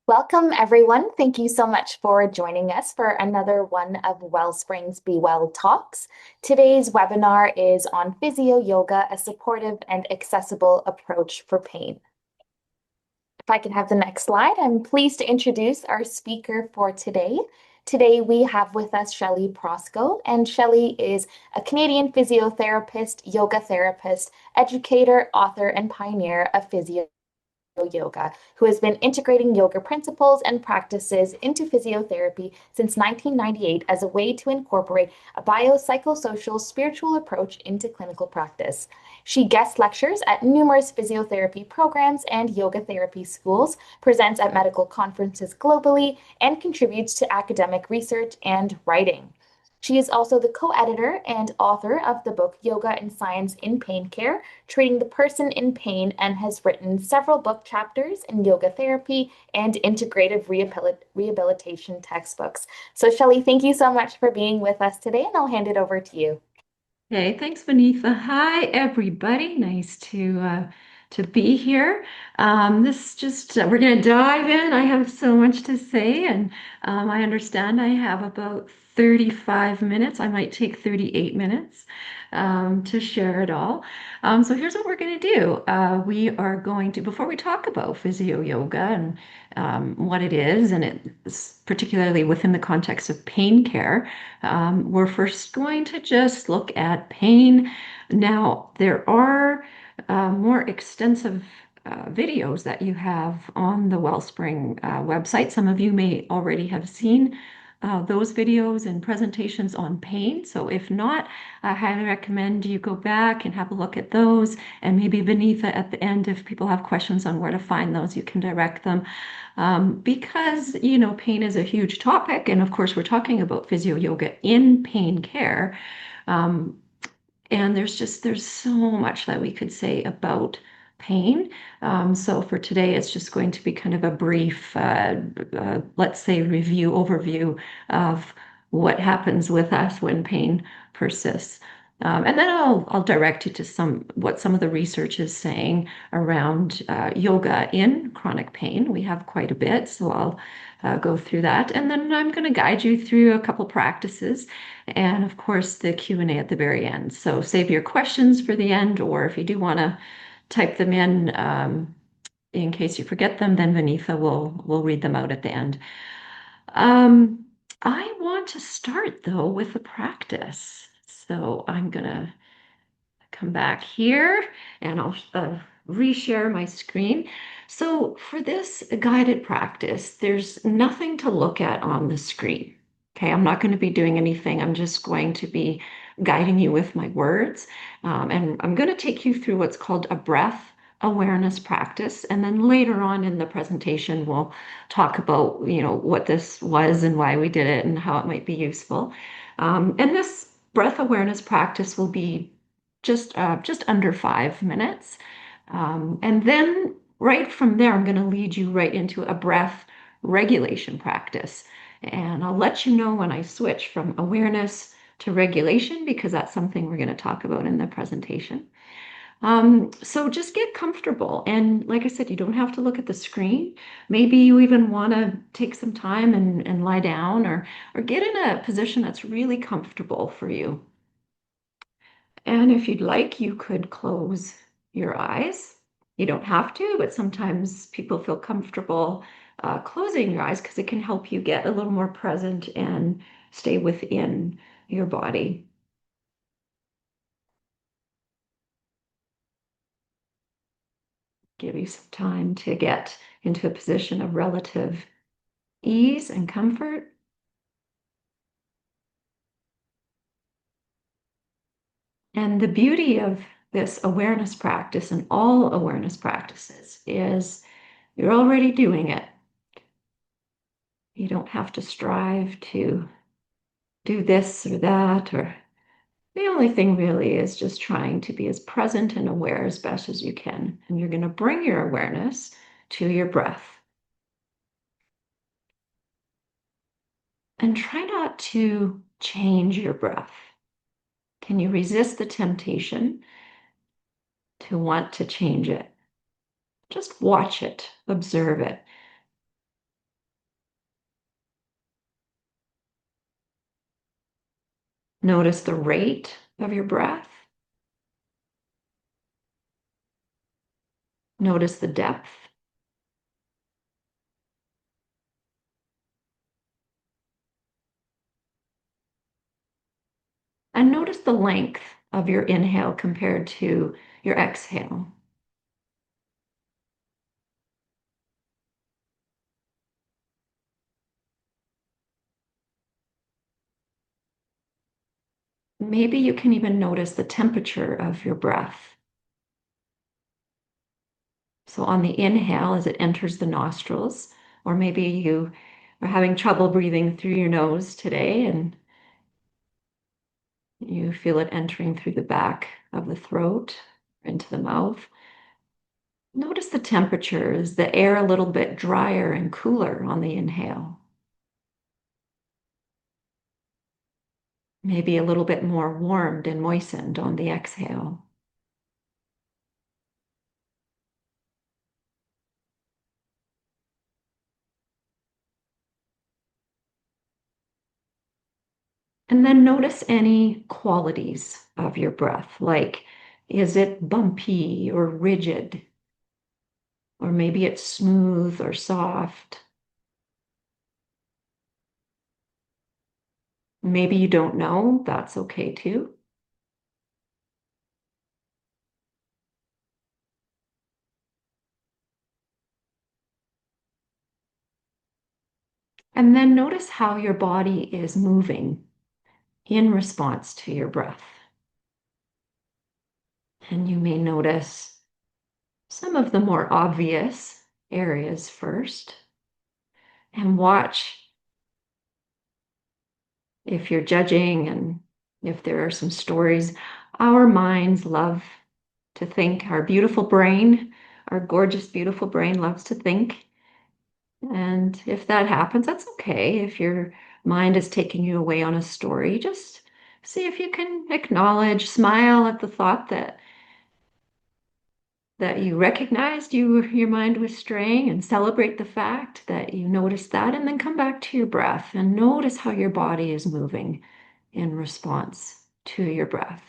Welcome, everyone. Thank you so much for joining us for another one of Wellspring's Be Well Talks. Today's webinar is on PhysioYoga, a supportive and accessible approach for pain. If I can have the next slide, I'm pleased to introduce our speaker for today. Today, we have with us Shelly Prosko, and Shelly is a Canadian physiotherapist, yoga therapist, educator, author, and pioneer of PhysioYoga, who has been integrating yoga principles and practices into physiotherapy since 1998 as a way to incorporate a biopsychosocial spiritual approach into clinical practice. She guest lectures at numerous physiotherapy programs and yoga therapy schools, presents at medical conferences globally, and contributes to academic research and writing. She is also the co-editor and author of the book Yoga and Science in Pain Care, Treating the Person in Pain, and has written several book chapters in yoga therapy and integrative rehabilitation textbooks. So, Shelly, thank you so much for being with us today, and I'll hand it over to you. Hey, thanks, Vanitha. Hi, everybody. Nice to be here. This just we're gonna dive in. I have so much to say, and I understand I have about 35 minutes. I might take 38 minutes to share it all. So here's what we're gonna do. We are going to, before we talk about physio yoga and what it is, and it's particularly within the context of pain care. We're first going to just look at pain. Now, there are more extensive videos that you have on the Wellspring website. Some of you may already have seen those videos and presentations on pain. So if not, I highly recommend you go back and have a look at those. And maybe Vanitha at the end, if people have questions on where to find those, you can direct them. Because, pain is a huge topic. And of course, we're talking about physio yoga in pain care. Um, and there's so much that we could say about pain. So for today, it's just going to be kind of a brief, let's say, overview of what happens with us when pain persists. And then I'll direct you to what some of the research is saying around yoga in chronic pain. We have quite a bit, so I'll go through that. And then I'm going to guide you through a couple practices and of course the Q&A at the very end. So save your questions for the end, or if you do want to type them in case you forget them, then Vanitha will read them out at the end. Um, I want to start though with the practice. So I'm gonna come back here and I'll reshare my screen. So for this guided practice, there's nothing to look at on the screen. Okay, I'm not going to be doing anything. I'm just going to be guiding you with my words. And I'm going to take you through what's called a breath awareness practice. And then later on in the presentation, we'll talk about, what this was and why we did it and how it might be useful. And this breath awareness practice will be just under 5 minutes. And then right from there, I'm going to lead you right into a breath regulation practice. And I'll let you know when I switch from awareness to regulation because that's something we're going to talk about in the presentation. So just get comfortable. And like I said, you don't have to look at the screen. Maybe you even want to take some time and lie down or get in a position that's really comfortable for you. And if you'd like, you could close your eyes. You don't have to, but sometimes people feel comfortable closing your eyes because it can help you get a little more present and stay within your body. Give you some time to get into a position of relative ease and comfort. And the beauty of this awareness practice and all awareness practices is you're already doing it. You don't have to strive to do this or that, or the only thing really is just trying to be as present and aware as best as you can. And you're going to bring your awareness to your breath. And try not to change your breath. Can you resist the temptation to want to change it? Just watch it, observe it. Notice the rate of your breath. Notice the depth. And notice the length of your inhale compared to your exhale. Maybe you can even notice the temperature of your breath. So on the inhale, as it enters the nostrils, or maybe you are having trouble breathing through your nose today and you feel it entering through the back of the throat into the mouth. Notice the temperature. Is the air a little bit drier and cooler on the inhale? Maybe a little bit more warmed and moistened on the exhale. And then notice any qualities of your breath, like is it bumpy or rigid? Or maybe it's smooth or soft. Maybe you don't know, that's okay too. And then notice how your body is moving in response to your breath. And you may notice some of the more obvious areas first and watch if you're judging and if there are some stories. Our minds love to think, our beautiful brain, our gorgeous, beautiful brain loves to think. And if that happens, that's okay. If your mind is taking you away on a story, just see if you can acknowledge, smile at the thought that you recognized your mind was straying and celebrate the fact that you noticed that, and then come back to your breath and notice how your body is moving in response to your breath.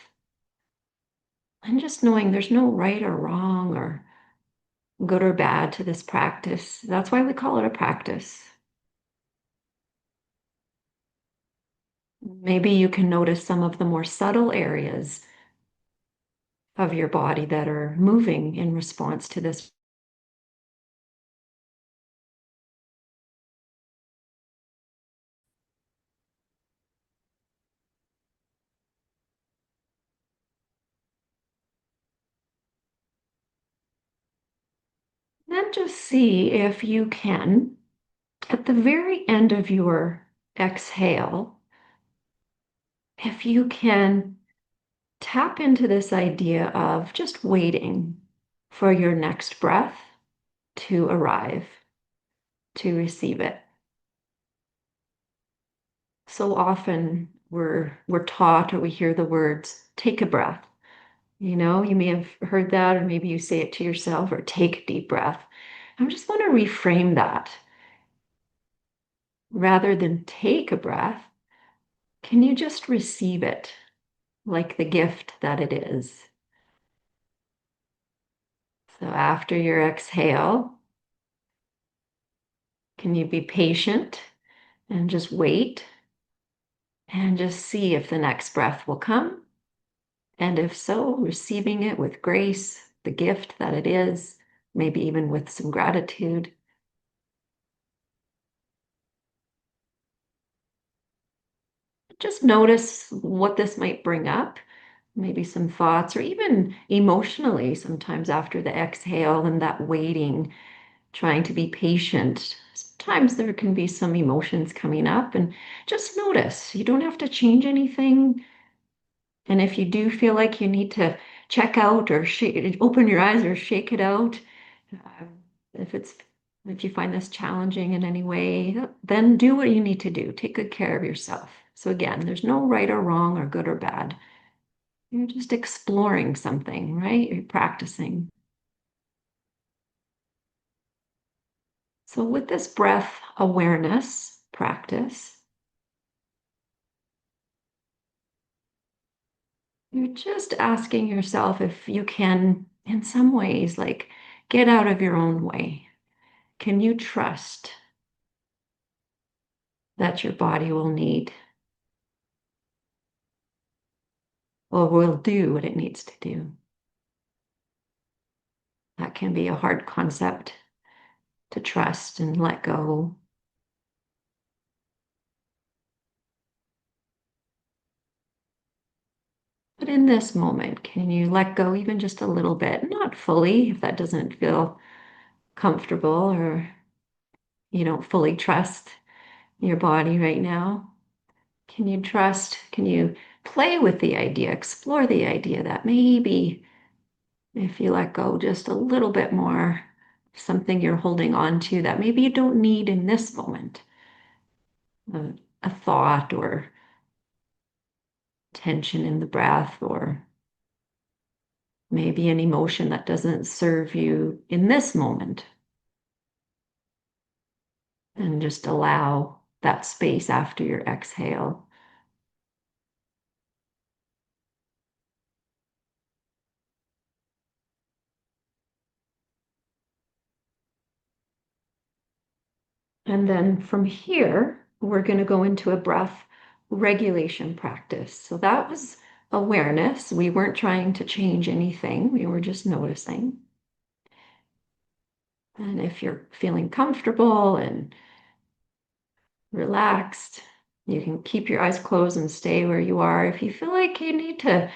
And just knowing there's no right or wrong or good or bad to this practice. That's why we call it a practice. Maybe you can notice some of the more subtle areas of your body that are moving in response to this. Then just see if you can, at the very end of your exhale, if you can tap into this idea of just waiting for your next breath to arrive, to receive it. So often we're taught or we hear the words, take a breath. You know, you may have heard that, or maybe you say it to yourself, or take a deep breath. I just want to reframe that. Rather than take a breath, can you just receive it like the gift that it is? So after your exhale, can you be patient and just wait and just see if the next breath will come? And if so, receiving it with grace, the gift that it is, maybe even with some gratitude. Just notice what this might bring up, maybe some thoughts, or even emotionally, sometimes after the exhale and that waiting, trying to be patient. Sometimes there can be some emotions coming up, and just notice. You don't have to change anything. And if you do feel like you need to check out or open your eyes or shake it out, uh, if it's if you find this challenging in any way, then do what you need to do. Take good care of yourself. So again, there's no right or wrong or good or bad. You're just exploring something, right? You're practicing. So with this breath awareness practice, You're just asking yourself if you can, in some ways, like get out of your own way. Can you trust that your body will need or will do what it needs to do? That can be a hard concept to trust and let go. But in this moment, can you let go even just a little bit? Not fully, if that doesn't feel comfortable or you don't fully trust your body right now. Can you trust? Can you play with the idea, explore the idea that maybe if you let go just a little bit more, something you're holding on to that maybe you don't need in this moment, a thought or tension in the breath, or maybe an emotion that doesn't serve you in this moment, and just allow that space after your exhale. And then from here, we're going to go into a breath regulation practice. So that was awareness. We weren't trying to change anything, we were just noticing. And if you're feeling comfortable and relaxed, you can keep your eyes closed and stay where you are. If you feel like you need to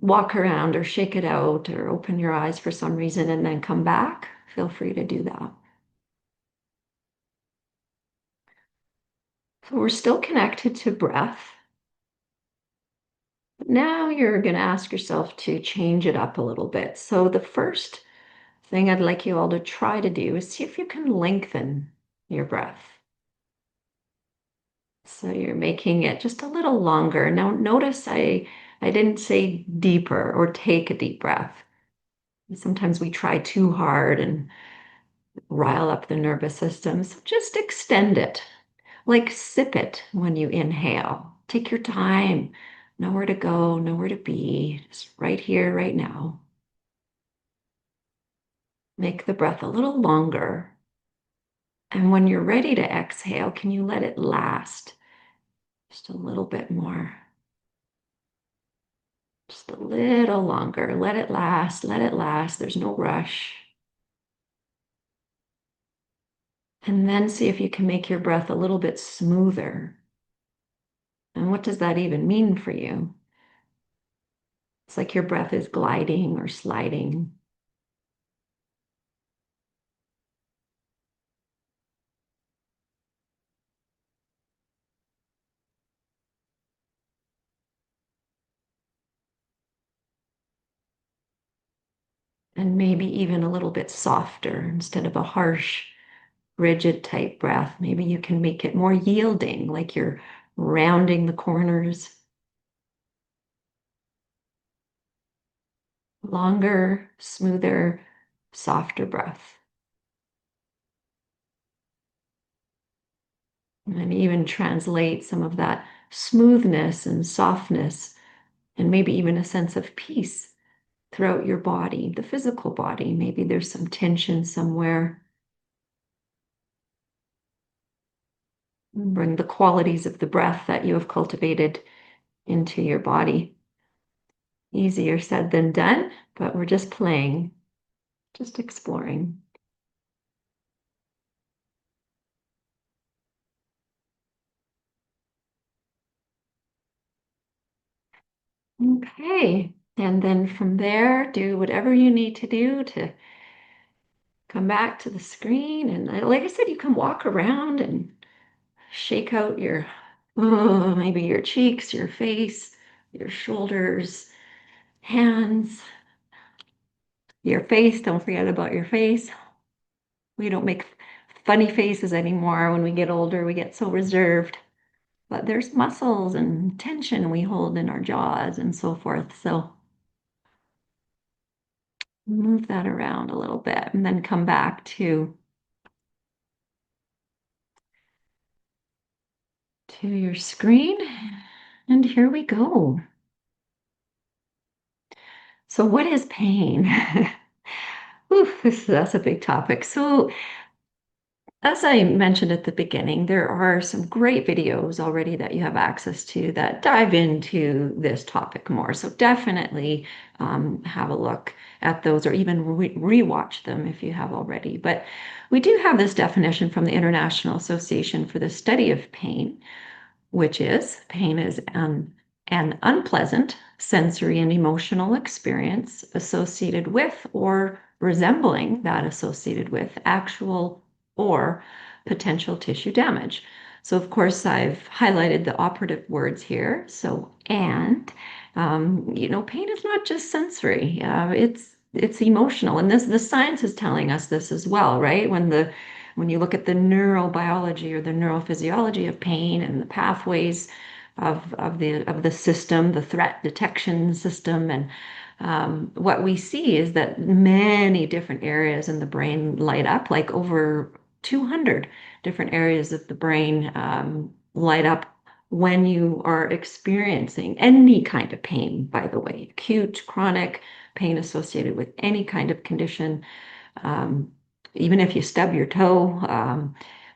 walk around or shake it out or open your eyes for some reason and then come back, feel free to do that. So we're still connected to breath. But now you're going to ask yourself to change it up a little bit. So the first thing I'd like you all to try to do is see if you can lengthen your breath. So you're making it just a little longer. Now notice I didn't say deeper or take a deep breath. Sometimes we try too hard and rile up the nervous system. So just extend it. Like sip it when you inhale. Take your time. Nowhere to go, nowhere to be. Just right here, right now. Make the breath a little longer. And when you're ready to exhale, can you let it last just a little bit more? Just a little longer. Let it last. Let it last. There's no rush. And then see if you can make your breath a little bit smoother. And what does that even mean for you? It's like your breath is gliding or sliding. And maybe even a little bit softer instead of a harsh, rigid type breath. Maybe you can make it more yielding, like you're rounding the corners. Longer, smoother, softer breath. And even translate some of that smoothness and softness, and maybe even a sense of peace throughout your body, the physical body. Maybe there's some tension somewhere. Bring the qualities of the breath that you have cultivated into your body. Easier said than done, but we're just playing, just exploring. Okay. And then from there, do whatever you need to do to come back to the screen. And like I said, you can walk around and shake out your, maybe your cheeks, your face, your shoulders, hands, your face. Don't forget about your face. We don't make funny faces anymore. When we get older, we get so reserved. But there's muscles and tension we hold in our jaws and so forth. So move that around a little bit and then come back to your screen. And here we go. So what is pain? That's a big topic. So as I mentioned at the beginning, there are some great videos already that you have access to that dive into this topic more. So definitely have a look at those or even rewatch them if you have already. But we do have this definition from the International Association for the Study of Pain, which is pain is an unpleasant sensory and emotional experience associated with or resembling that associated with actual or potential tissue damage. So, of course, I've highlighted the operative words here. So, pain is not just sensory. It's emotional, and this the science is telling us this as well, right? When you look at the neurobiology or the neurophysiology of pain and the pathways of the system, the threat detection system, and what we see is that many different areas in the brain light up, like over 200 different areas of the brain light up when you are experiencing any kind of pain, by the way, acute, chronic pain associated with any kind of condition. Um, Even if you stub your toe,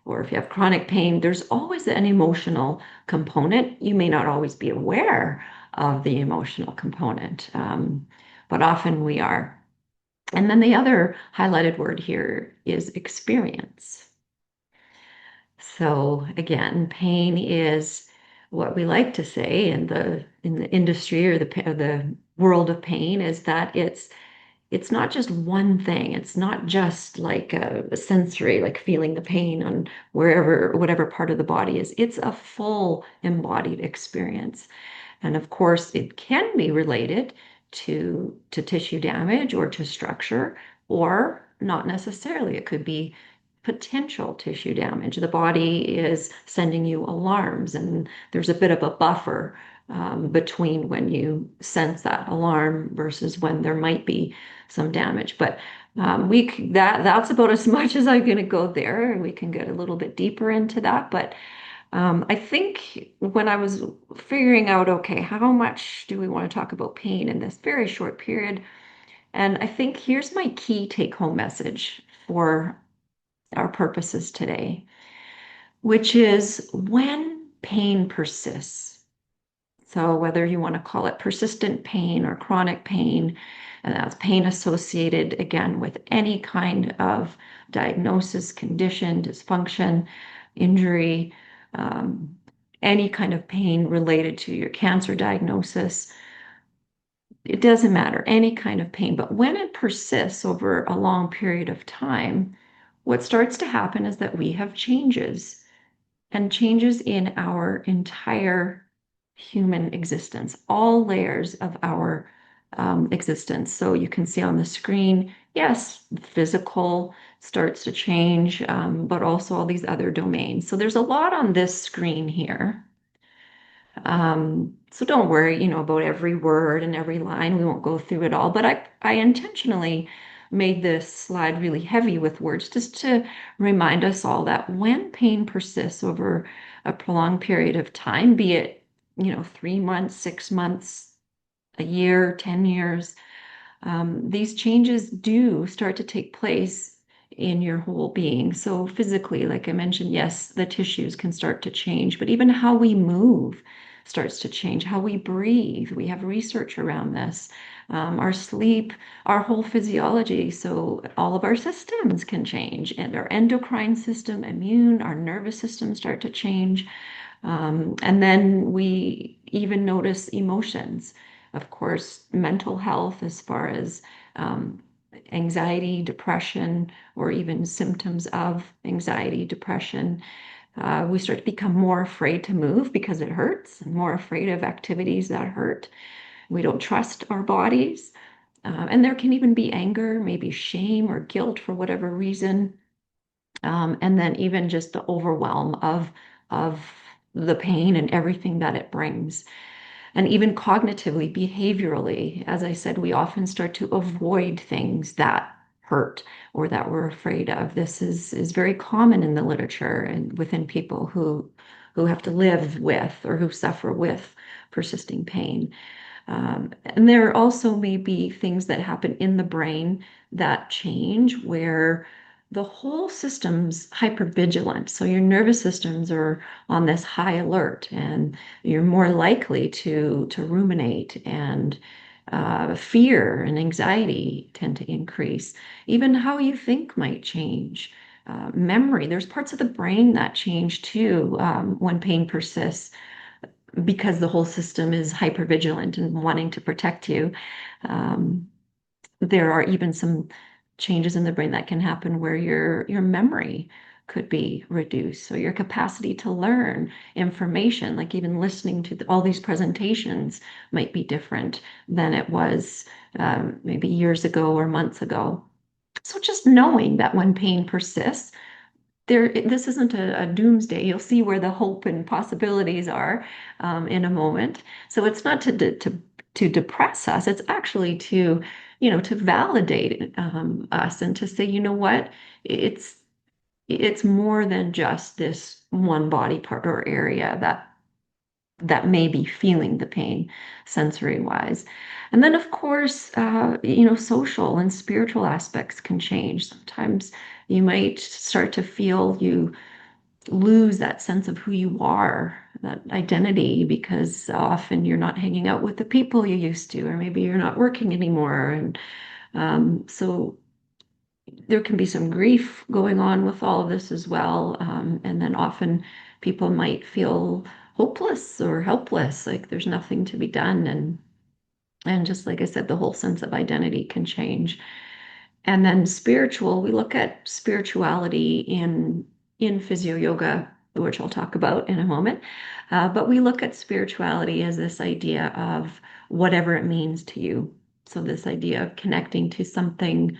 or if you have chronic pain, there's always an emotional component. You may not always be aware of the emotional component, but often we are. And then the other highlighted word here is experience. So again, pain is what we like to say in the industry or the world of pain is that it's not just one thing. It's not just like a sensory, like feeling the pain on whatever part of the body is. It's a full embodied experience. And of course, it can be related to tissue damage or to structure, or not necessarily. It could be potential tissue damage. The body is sending you alarms, and there's a bit of a buffer between when you sense that alarm versus when there might be some damage. But that's about as much as I'm going to go there, and we can get a little bit deeper into that. But I think when I was figuring out, okay, how much do we want to talk about pain in this very short period? And I think here's my key take-home message for our purposes today, which is when pain persists. So whether you want to call it persistent pain or chronic pain, and that's pain associated again with any kind of diagnosis, condition, dysfunction, injury, um, any kind of pain related to your cancer diagnosis, it doesn't matter, any kind of pain. But when it persists over a long period of time, what starts to happen is that we have changes and changes in our entire human existence, all layers of our existence. So you can see on the screen, yes, physical starts to change, but also all these other domains. So there's a lot on this screen here. So don't worry, about every word and every line. We won't go through it all, but I intentionally made this slide really heavy with words just to remind us all that when pain persists over a prolonged period of time, be it, 3 months, 6 months, a year, 10 years, these changes do start to take place in your whole being. So physically, like I mentioned, yes, the tissues can start to change, but even how we move starts to change, how we breathe. We have research around this. Our sleep, our whole physiology. So all of our systems can change, and our endocrine system, immune, our nervous system start to change. And then we even notice emotions. Of course, mental health, as far as anxiety, depression, or even symptoms of anxiety, depression. We start to become more afraid to move because it hurts, and more afraid of activities that hurt. We don't trust our bodies. And there can even be anger, maybe shame or guilt for whatever reason. And then even just the overwhelm of the pain and everything that it brings. And even cognitively, behaviorally, as I said, we often start to avoid things that hurt or that we're afraid of. This is very common in the literature and within people who have to live with or who suffer with persisting pain. And there also may be things that happen in the brain that change where the whole system's hypervigilant. So your nervous systems are on this high alert, and you're more likely to ruminate, and fear and anxiety tend to increase. Even how you think might change. Memory, there's parts of the brain that change too when pain persists because the whole system is hypervigilant and wanting to protect you. Um, there are even some changes in the brain that can happen where your memory could be reduced. So your capacity to learn information, like even listening to all these presentations, might be different than it was maybe years ago or months ago. So just knowing that when pain persists, this isn't a doomsday. You'll see where the hope and possibilities are in a moment. So it's not to depress us. It's actually to validate us and to say, you know what, it's it's more than just this one body part or area that may be feeling the pain sensory wise. And then, of course, social and spiritual aspects can change. Sometimes you might start to feel you lose that sense of who you are, that identity, because often you're not hanging out with the people you used to, or maybe you're not working anymore. And so there can be some grief going on with all of this as well. And then often people might feel hopeless or helpless, like there's nothing to be done. And just like I said, the whole sense of identity can change. And then spiritual, we look at spirituality in physio yoga, which I'll talk about in a moment. But we look at spirituality as this idea of whatever it means to you. So this idea of connecting to something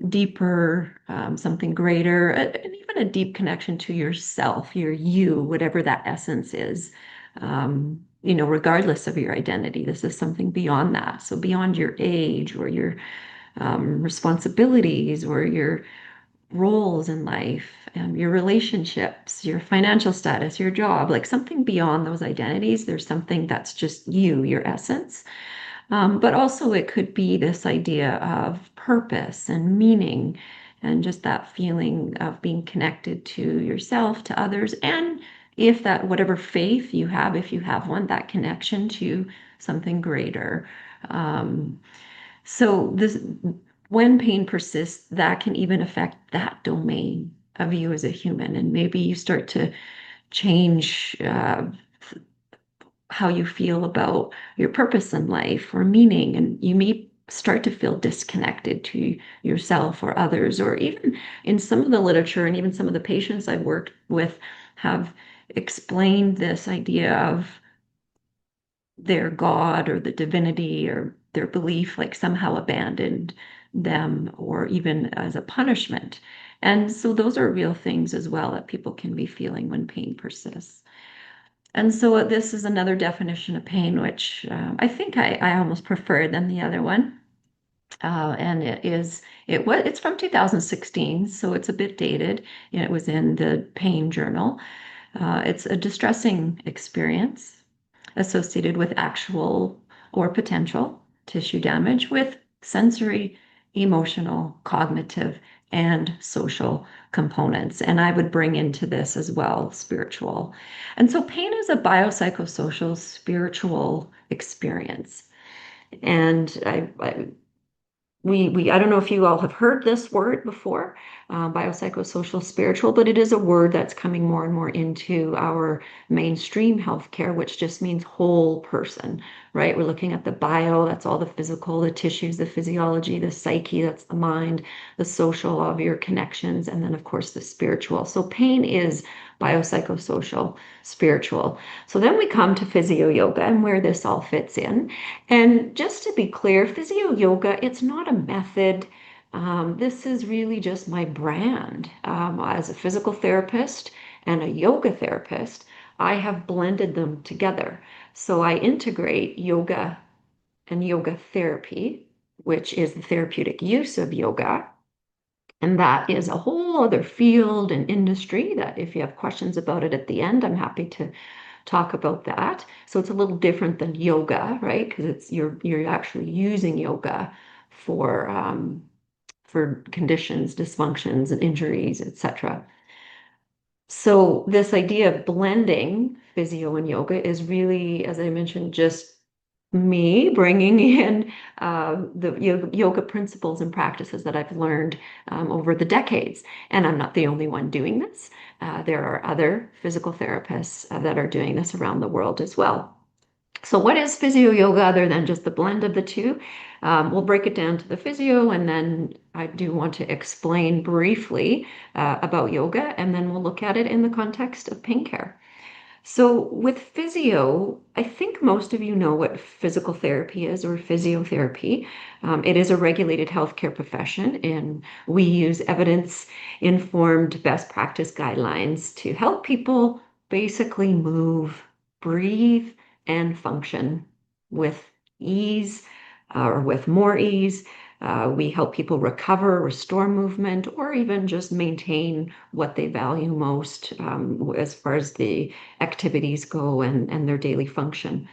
deeper, something greater, and even a deep connection to yourself, your you, whatever that essence is. Regardless of your identity, this is something beyond that. So beyond your age or your responsibilities or your roles in life, your relationships, your financial status, your job, like something beyond those identities. There's something that's just you, your essence. But also, it could be this idea of purpose and meaning, and just that feeling of being connected to yourself, to others, and if that, whatever faith you have, if you have one, that connection to something greater. Um, so this, when pain persists, that can even affect that domain of you as a human, and maybe you start to change how you feel about your purpose in life or meaning, and you may start to feel disconnected to yourself or others, or even in some of the literature and even some of the patients I've worked with have explained this idea of their God or the divinity or their belief like somehow abandoned them or even as a punishment. And so those are real things as well that people can be feeling when pain persists. And so this is another definition of pain, which I think I almost prefer than the other one. And it's from 2016, so it's a bit dated. It was in the Pain Journal. It's a distressing experience associated with actual or potential tissue damage with sensory, emotional, cognitive, and social components. And I would bring into this as well spiritual. And so pain is a biopsychosocial spiritual experience. And I don't know if you all have heard this word before, biopsychosocial spiritual, but it is a word that's coming more and more into our mainstream healthcare, which just means whole person, right? We're looking at the bio, that's all the physical, the tissues, the physiology, the psyche, that's the mind, the social of your connections, and then of course the spiritual. So pain is biopsychosocial, spiritual. So then we come to physio yoga and where this all fits in. And just to be clear, physio yoga, it's not a method. This is really just my brand. As a physical therapist and a yoga therapist, I have blended them together. So I integrate yoga and yoga therapy, which is the therapeutic use of yoga. And that is a whole other field and industry that if you have questions about it at the end, I'm happy to talk about that. So it's a little different than yoga, right? Because it's you're actually using yoga for conditions, dysfunctions, and injuries, etc. So this idea of blending physio and yoga is really, as I mentioned, just me bringing in the yoga principles and practices that I've learned over the decades. And I'm not the only one doing this. There are other physical therapists that are doing this around the world as well. So what is physio yoga other than just the blend of the two? We'll break it down to the physio, and then I do want to explain briefly about yoga, and then we'll look at it in the context of pain care. So with physio, I think most of you know what physical therapy is or physiotherapy. It is a regulated healthcare profession, and we use evidence-informed best practice guidelines to help people basically move, breathe, and function with ease or with more ease. We help people recover, restore movement, or even just maintain what they value most as far as the activities go and their daily function.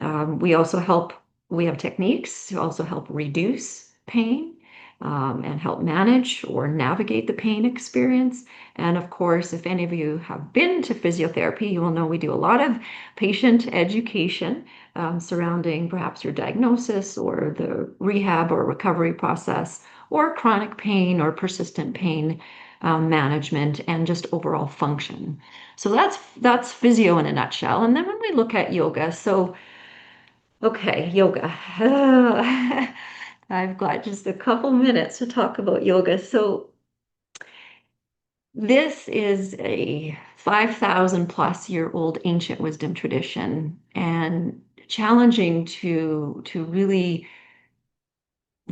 We also help, we have techniques to also help reduce pain and help manage or navigate the pain experience. And of course, if any of you have been to physiotherapy, you will know we do a lot of patient education surrounding perhaps your diagnosis or the rehab or recovery process or chronic pain or persistent pain management and just overall function. So that's physio in a nutshell. And then when we look at yoga, so okay, yoga. I've got just a couple minutes to talk about yoga. So this is a 5,000 plus year old ancient wisdom tradition and challenging to really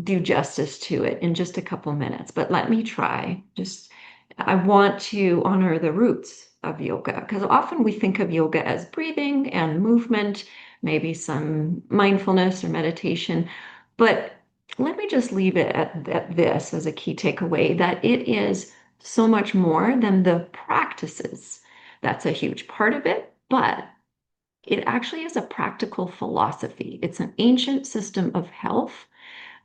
do justice to it in just a couple minutes, but let me try. Just, I want to honor the roots of yoga because often we think of yoga as breathing and movement, maybe some mindfulness or meditation, but let me just leave it at this as a key takeaway that it is so much more than the practices. That's a huge part of it, but it actually is a practical philosophy. It's an ancient system of health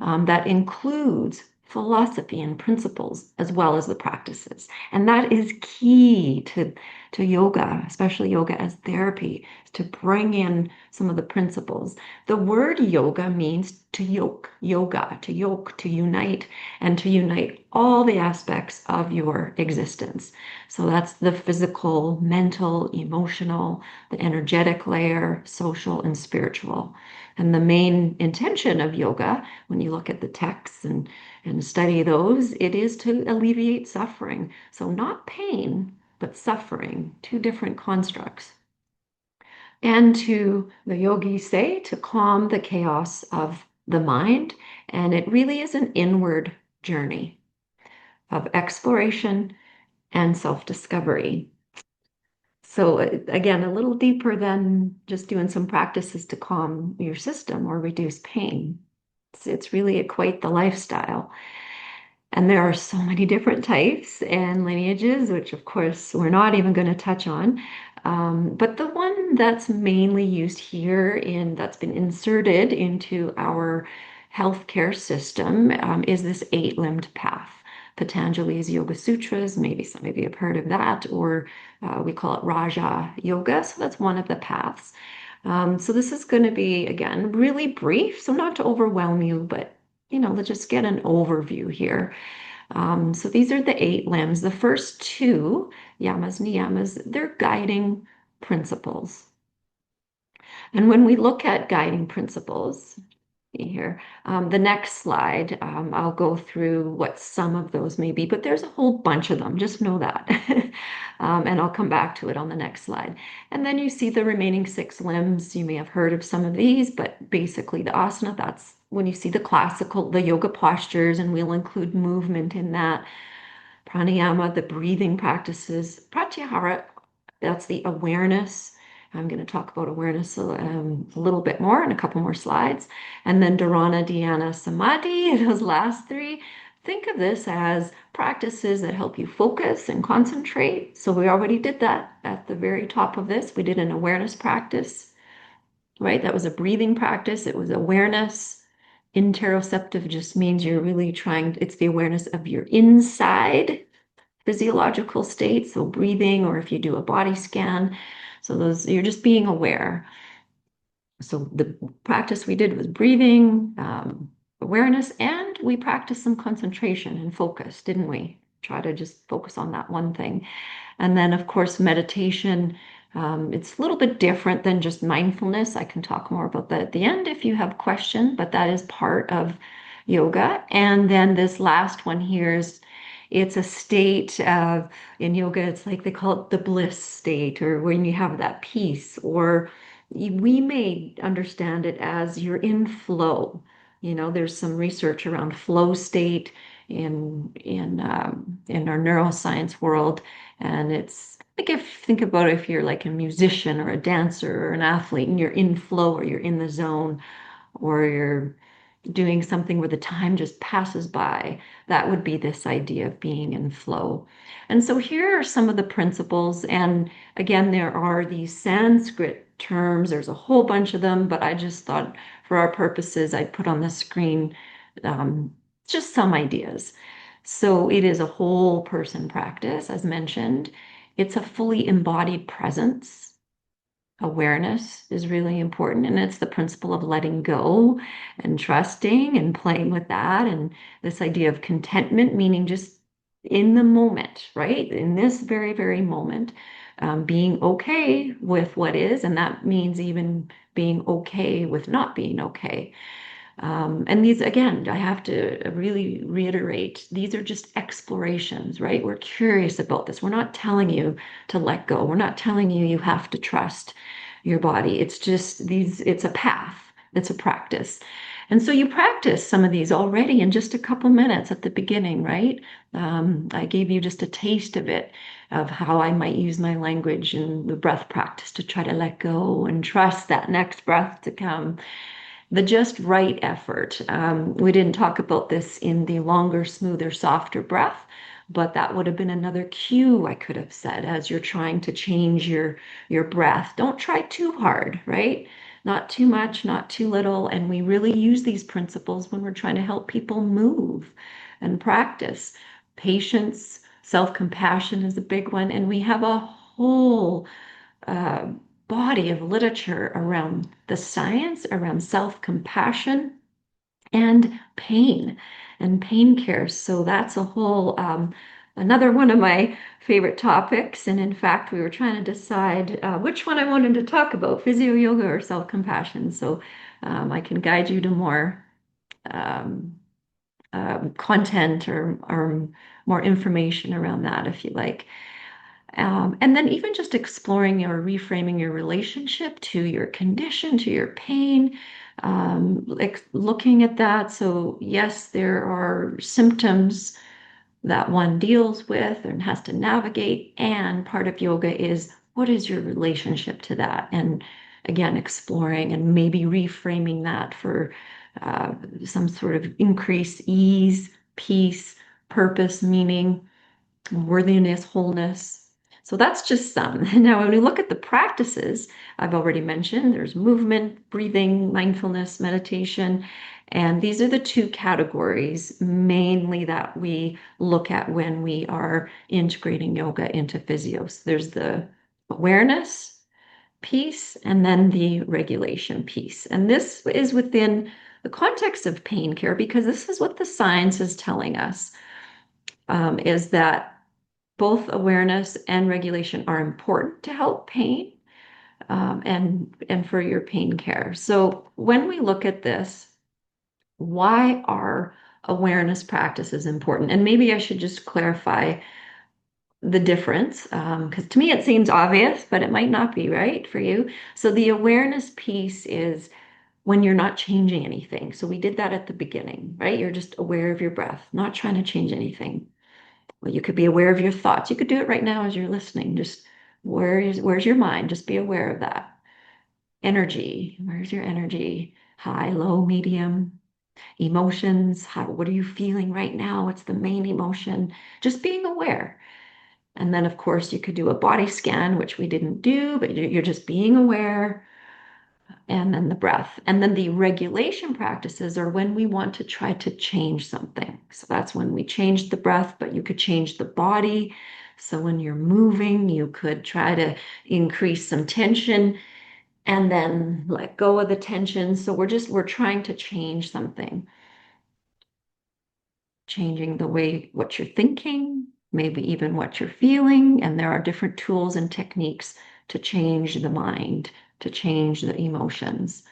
that includes philosophy and principles as well as the practices. And that is key to yoga, especially yoga as therapy, to bring in some of the principles. The word yoga means to yoke, to unite, and to unite all the aspects of your existence. So that's the physical, mental, emotional, the energetic layer, social, and spiritual. And the main intention of yoga, when you look at the texts and study those, it is to alleviate suffering. So not pain, but suffering, two different constructs. And to, the yogis say, to calm the chaos of the mind. And it really is an inward journey of exploration and self-discovery. So again, a little deeper than just doing some practices to calm your system or reduce pain. It's really quite the lifestyle. And there are so many different types and lineages, which of course we're not even going to touch on. But the one that's mainly used here that's been inserted into our healthcare system is this eight-limbed path. Patanjali's Yoga Sutras, maybe some of you have heard of that, or we call it Raja Yoga. So that's one of the paths. So this is going to be, again, really brief, so not to overwhelm you, but let's just get an overview here. So these are the eight limbs. The first two, yamas, niyamas, they're guiding principles. And when we look at guiding principles, here, the next slide, I'll go through what some of those may be, but there's a whole bunch of them, just know that. And I'll come back to it on the next slide. And then you see the remaining six limbs. You may have heard of some of these, but basically the asana, that's when you see the yoga postures, and we'll include movement in that. Pranayama, the breathing practices. Pratyahara, that's the awareness. I'm going to talk about awareness a little bit more in a couple more slides. And then Dharana, Dhyana, Samadhi, those last three, think of this as practices that help you focus and concentrate. So we already did that at the very top of this. We did an awareness practice, right? That was a breathing practice. It was awareness. Interoceptive just means you're really trying, it's the awareness of your inside physiological state. So breathing, or if you do a body scan. So those, you're just being aware. So the practice we did was breathing, awareness, and we practiced some concentration and focus, didn't we? Try to just focus on that one thing. And then, of course, meditation. It's a little bit different than just mindfulness. I can talk more about that at the end if you have questions, but that is part of yoga. And then this last one here is it's a state of, in yoga, it's like they call it the bliss state, or when you have that peace, or we may understand it as you're in flow. There's some research around flow state in our neuroscience world, and it's like if think about if you're like a musician or a dancer or an athlete, and you're in flow or you're in the zone, or you're doing something where the time just passes by. That would be this idea of being in flow. And so here are some of the principles. And again, there are these Sanskrit terms. There's a whole bunch of them, but I just thought for our purposes, I'd put on the screen just some ideas. So it is a whole person practice, as mentioned. It's a fully embodied presence. Awareness is really important, and it's the principle of letting go and trusting and playing with that. And this idea of contentment, meaning just in the moment, right? In this very, very moment, being okay with what is. And that means even being okay with not being okay. And these, again, I have to really reiterate, these are just explorations, right? We're curious about this. We're not telling you to let go. We're not telling you you have to trust your body. It's just these, it's a path, it's a practice. And so you practice some of these already in just a couple minutes at the beginning, right? I gave you just a taste of it, of how I might use my language and the breath practice to try to let go and trust that next breath to come. The just right effort. We didn't talk about this in the longer, smoother, softer breath, but that would have been another cue I could have said as you're trying to change your breath. Don't try too hard, right? Not too much, not too little. And we really use these principles when we're trying to help people move and practice. Patience, self-compassion is a big one. And we have a whole uh, body of literature around the science, around self-compassion and pain care. So that's a whole another one of my favorite topics. And in fact, we were trying to decide which one I wanted to talk about, physio yoga or self-compassion. So I can guide you to more um, content or more information around that if you like. And then even just exploring or reframing your relationship to your condition, to your pain, like looking at that. So yes, there are symptoms that one deals with and has to navigate. And part of yoga is what is your relationship to that? And again, exploring and maybe reframing that for uh, some sort of increased ease, peace, purpose, meaning worthiness, wholeness. So that's just some. Now, when we look at the practices, I've already mentioned there's movement, breathing, mindfulness, meditation. And these are the two categories mainly that we look at when we are integrating yoga into physios. There's the awareness piece and then the regulation piece. And this is within the context of pain care because this is what the science is telling us is that both awareness and regulation are important to help pain and for your pain care. So when we look at this, why are awareness practices important? And maybe I should just clarify the difference because to me it seems obvious, but it might not be right for you. So the awareness piece is when you're not changing anything. So we did that at the beginning, right? You're just aware of your breath, not trying to change anything. Well, you could be aware of your thoughts. You could do it right now as you're listening. Just where's your mind? Just be aware of that. Energy. Where's your energy? High, low, medium. Emotions, what are you feeling right now? What's the main emotion? Just being aware. And then, of course, you could do a body scan, which we didn't do, but you're just being aware. And then the breath. And then the regulation practices are when we want to try to change something. So that's when we change the breath, but you could change the body. So when you're moving, you could try to increase some tension and then let go of the tension. So we're trying to change something, changing the way what you're thinking, maybe even what you're feeling. And there are different tools and techniques to change the mind, to change the emotions.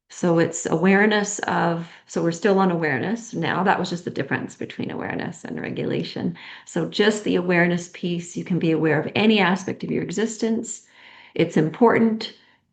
So it's awareness of, so we're still on awareness now. That was just the difference between awareness and regulation. So just the awareness piece, you can be aware of any aspect of your existence. It's important.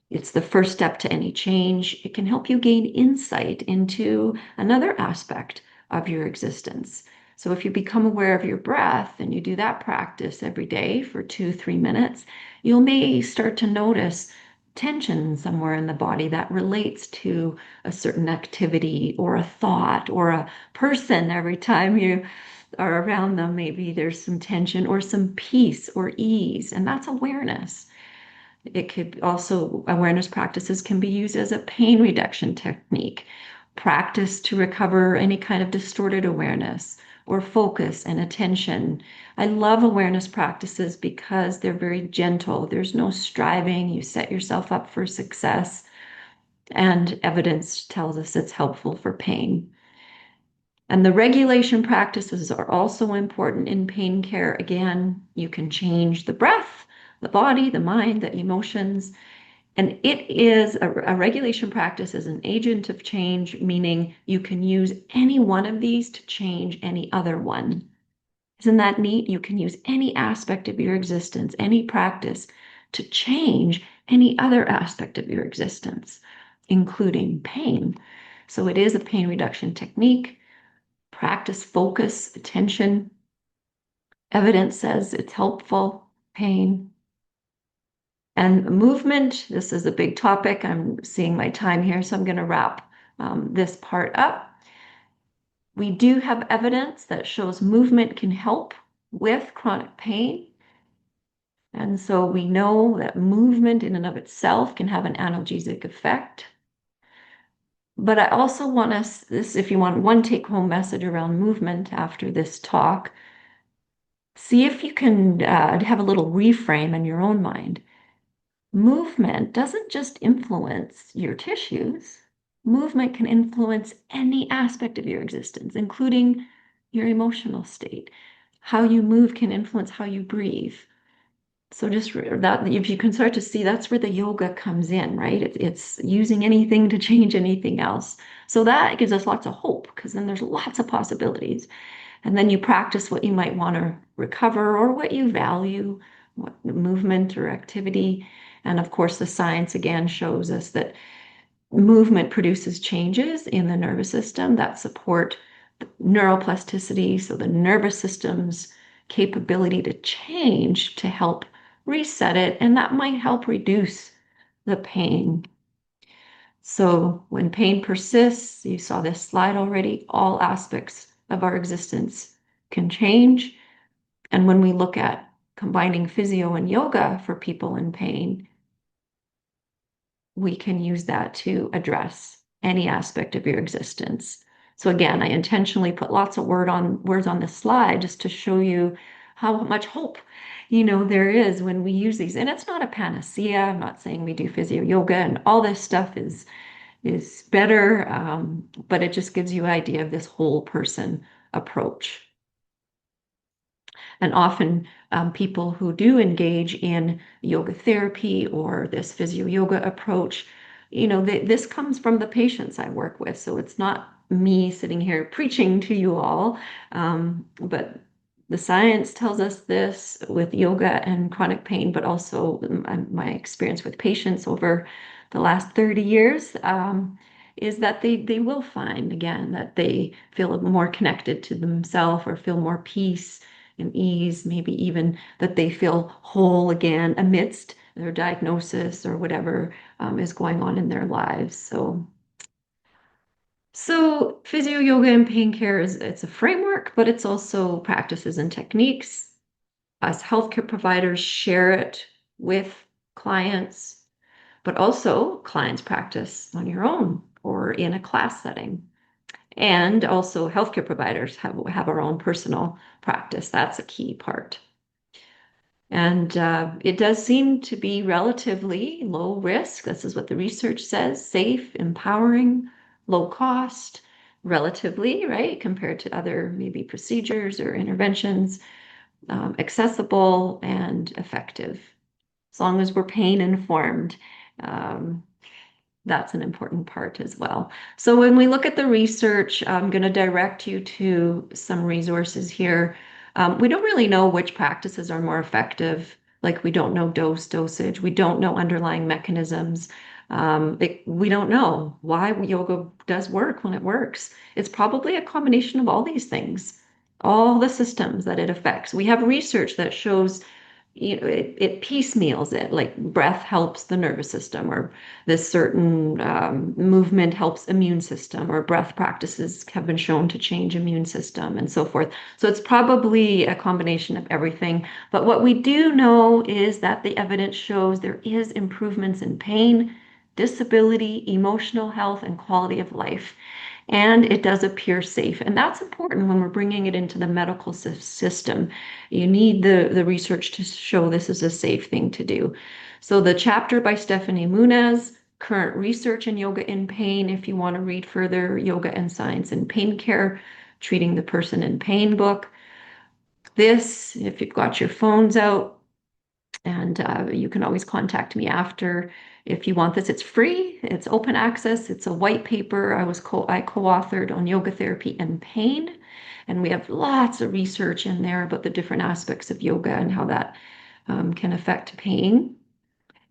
It's the first step to any change. It can help you gain insight into another aspect of your existence. So if you become aware of your breath and you do that practice every day for 2, 3 minutes, you may start to notice tension somewhere in the body that relates to a certain activity or a thought or a person. Every time you are around them, maybe there's some tension or some peace or ease, and that's awareness. It could also, awareness practices can be used as a pain reduction technique, practice to recover any kind of distorted awareness or focus and attention. I love awareness practices because they're very gentle. There's no striving. You set yourself up for success, and evidence tells us it's helpful for pain. And the regulation practices are also important in pain care. Again, you can change the breath, the body, the mind, the emotions. And it is a regulation practice is an agent of change, meaning you can use any one of these to change any other one. Isn't that neat? You can use any aspect of your existence, any practice, to change any other aspect of your existence, including pain. So it is a pain reduction technique. Practice, focus, attention. Evidence says it's helpful. Pain. And movement, this is a big topic. I'm seeing my time here, so I'm going to wrap this part up. We do have evidence that shows movement can help with chronic pain. And so we know that movement in and of itself can have an analgesic effect. But I also want us, this, if you want one take-home message around movement after this talk, see if you can have a little reframe in your own mind. Movement doesn't just influence your tissues. Movement can influence any aspect of your existence, including your emotional state. How you move can influence how you breathe. So just that, if you can start to see, that's where the yoga comes in, right? It's using anything to change anything else. So that gives us lots of hope because then there's lots of possibilities. And then you practice what you might want to recover or what you value, what movement or activity. And of course, the science again shows us that movement produces changes in the nervous system that support neuroplasticity, so the nervous system's capability to change to help reset it, and that might help reduce the pain. So when pain persists, you saw this slide already, all aspects of our existence can change. And when we look at combining physio and yoga for people in pain, we can use that to address any aspect of your existence. So again, I intentionally put lots of words on this slide just to show you how much hope, there is when we use these. And it's not a panacea. I'm not saying we do physio yoga and all this stuff is better, but it just gives you an idea of this whole person approach. And often people who do engage in yoga therapy or this physio yoga approach, this comes from the patients I work with. So it's not me sitting here preaching to you all, but the science tells us this with yoga and chronic pain, but also my experience with patients over the last 30 years. Is that they will find again that they feel more connected to themselves or feel more peace and ease, maybe even that they feel whole again amidst their diagnosis or whatever is going on in their lives. So So physio yoga and pain care is it's a framework, but it's also practices and techniques. Us healthcare providers share it with clients, but also clients practice on your own or in a class setting. And also healthcare providers have our own personal practice. That's a key part. And it does seem to be relatively low risk. This is what the research says, safe, empowering, low cost, relatively, right, compared to other maybe procedures or interventions, accessible and effective. As long as we're pain informed, um, that's an important part as well. So when we look at the research, I'm going to direct you to some resources here. We don't really know which practices are more effective. Like we don't know dosage. We don't know underlying mechanisms. We don't know why yoga does work when it works. It's probably a combination of all these things, all the systems that it affects. We have research that shows it piecemeals it, like breath helps the nervous system, or this certain movement helps immune system, or breath practices have been shown to change immune system, and so forth. So it's probably a combination of everything. But what we do know is that the evidence shows there is improvements in pain, disability, emotional health, and quality of life. And it does appear safe. And that's important when we're bringing it into the medical system. You need the research to show this is a safe thing to do. So the chapter by Stephanie Munez, Current Research in Yoga in Pain, if you want to read further, Yoga and Science in Pain Care, Treating the Person in Pain book. This, if you've got your phones out, and you can always contact me after if you want this. It's free, it's open access, it's a white paper I co-authored on yoga therapy and pain. And we have lots of research in there about the different aspects of yoga and how that can affect pain.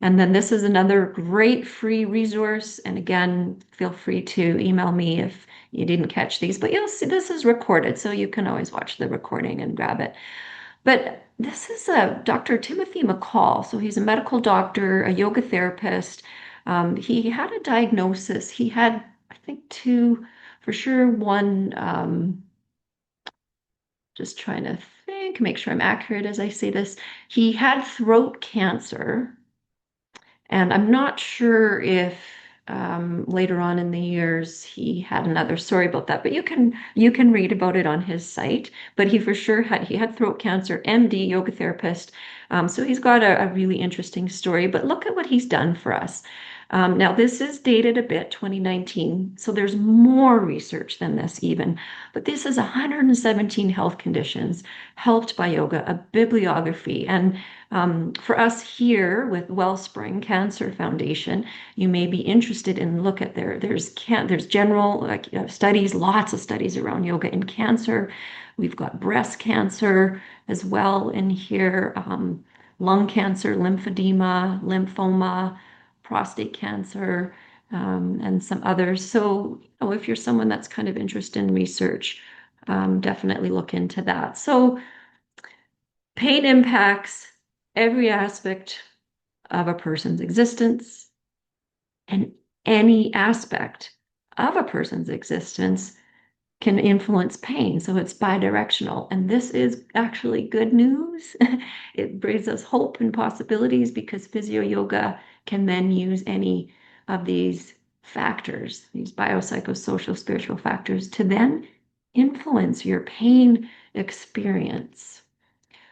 And then this is another great free resource. And again, feel free to email me if you didn't catch these, but you'll see this is recorded, so you can always watch the recording and grab it. But this is a Dr. Timothy McCall. So he's a medical doctor, a yoga therapist. He had a diagnosis. He had, I think, two, for sure, one, just trying to think, make sure I'm accurate as I say this. He had throat cancer. And I'm not sure if later on in the years he had another. Sorry about that, but you can read about it on his site. But he for sure had throat cancer, MD, yoga therapist. So he's got a really interesting story. But look at what he's done for us. Now this is dated a bit, 2019. So there's more research than this even. But this is 117 health conditions helped by yoga, a bibliography, and for us here with Wellspring Cancer Foundation, you may be interested in look at there's general like studies, lots of studies around yoga and cancer. We've got breast cancer as well in here, lung cancer, lymphedema, lymphoma, prostate cancer, and some others. So, if you're someone that's kind of interested in research, definitely look into that. So pain impacts every aspect of a person's existence, and any aspect of a person's existence can influence pain. So it's bidirectional. And this is actually good news. It brings us hope and possibilities because physio yoga can then use any of these factors, these biopsychosocial spiritual factors, to then influence your pain experience.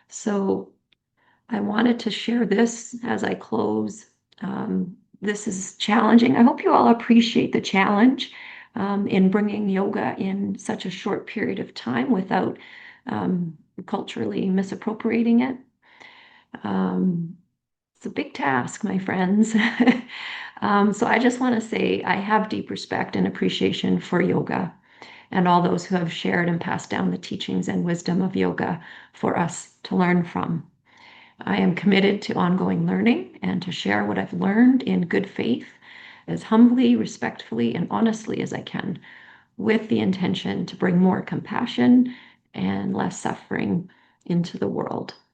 So I wanted to share this as I close. This is challenging. I hope you all appreciate the challenge in bringing yoga in such a short period of time without culturally misappropriating it. Um, it's a big task, my friends. So I just want to say I have deep respect and appreciation for yoga and all those who have shared and passed down the teachings and wisdom of yoga for us to learn from. I am committed to ongoing learning and to share what I've learned in good faith as humbly, respectfully, and honestly as I can, with the intention to bring more compassion and less suffering into the world.